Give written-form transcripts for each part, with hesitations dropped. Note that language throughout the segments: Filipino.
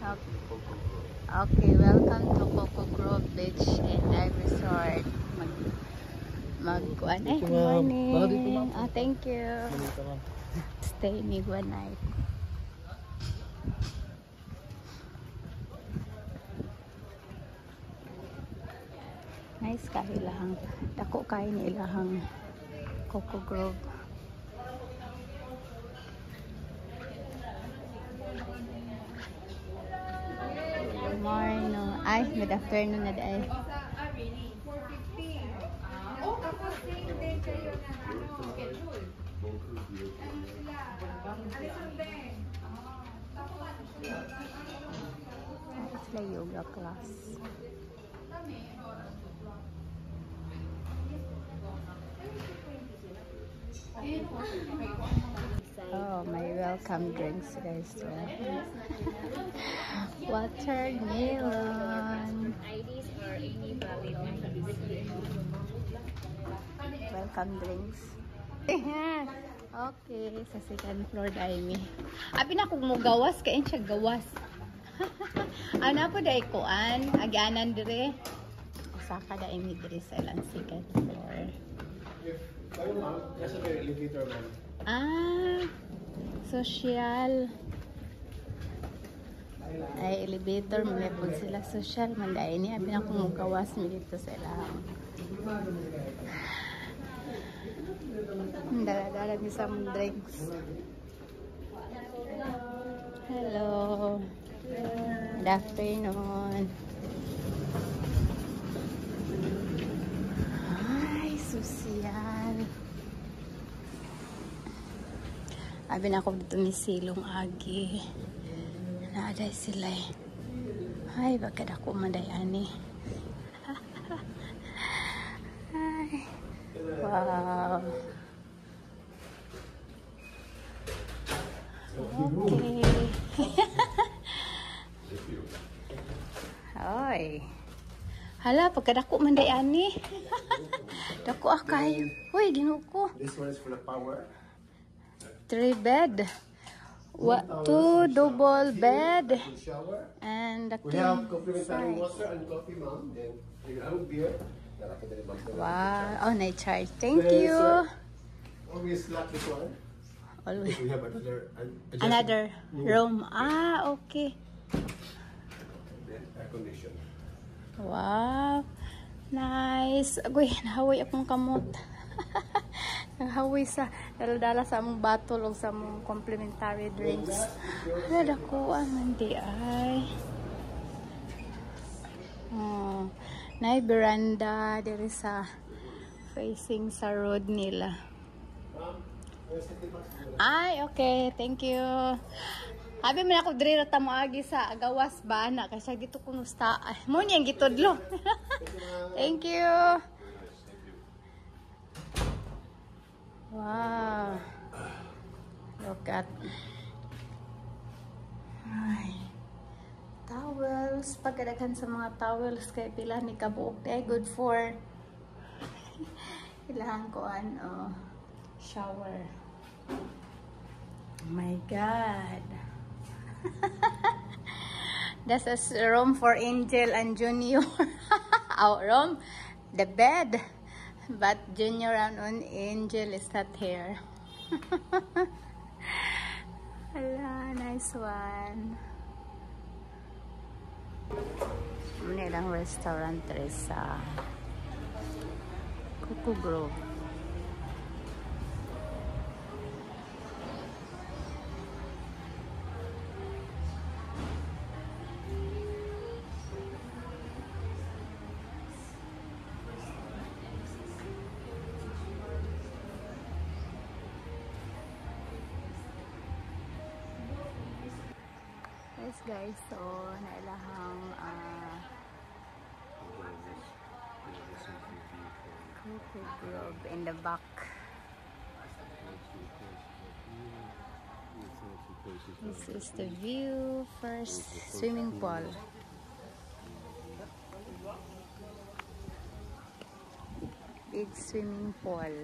Okay. Okay, welcome to Coco Grove Beach and Dive Resort. Good morning. Thank you. Stay me one night. Nice ka ilahang. Dako kayo ni ilahang Coco Grove. Good morning. Ay, good afternoon na dahil. It's like yoga class. Oh, my welcome drinks, guys. Watermelon. IDs or any valid IDs. Welcome drinks. Okay, sa second floor dahil. Abi na kung mo gawas, kain siya gawas. Ano po dahil kuan? Agyanan dire. Usaka dahil mi dire sa ilang second floor. Social. Ay, elevator. May po sila social. Mandain niya. Abi na kung mo gawas mi dito sa ilang. Dala-dala ni some drinks. Hello. Good afternoon. Ay, sosyal. Abi na ako dito ni Silong Agi. Naaday sila eh. Ay, bakit ako madayani. Ay. Wow. Okay. Hoy. Hala, pagkadako man dayani. Dako kayo. Uy, ginuko. This one is for the power. 3 bed. What? 2 double bed. Shower. And the We have king complimentary size. water and coffee, ma'am. Then your own beer. Wow. Oh, night charge. Thank Yes, you. sir. Always lock this one. Always. We have adjustable Another room. Ah, okay. then air condition. Wow. Nice. Agoy, nahawi akong kamot. Nahawi sa dala-dala sa among bottle o sa among complimentary drinks. Wala ko ang hindi ay. Oh, na veranda diri sa facing sa road nila. Ay, okay. Thank you. Abi man ako diri ra ta moagi sa gawas ba na kasi dito kuno sta. Mo niyang gitudlo. Thank you. Wow. Look at. Ay. Towels. Pagkadagan sa mga towels kay pila ni kabuok kay good for kailangan ko ano shower. Oh my God. That's a room for Angel and Junior. Our room, the bed. But Junior and Angel is not here. Hala, nice one. Nilang restaurant sa Coco Grove. Yes guys, so nailahang Coco Grove in the back. This is the view. First swimming pool. Big swimming pool.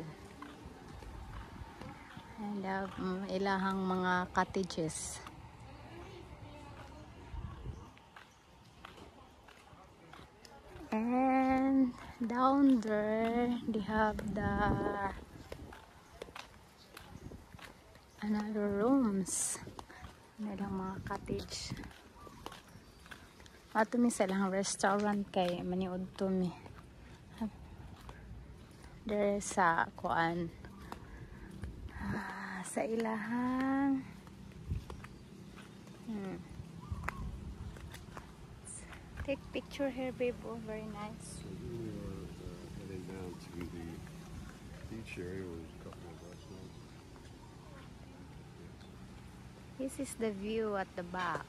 And ilahang mga cottages. Down there, they have the another rooms. Nilang mga cottage. Ato mi sa lang restaurant kay maniud to mi. There sa kuan. Sa ilahang take picture here, babe. Oh, very nice. So we were heading down to the beach area where there's a couple of restaurants. This is the view at the back.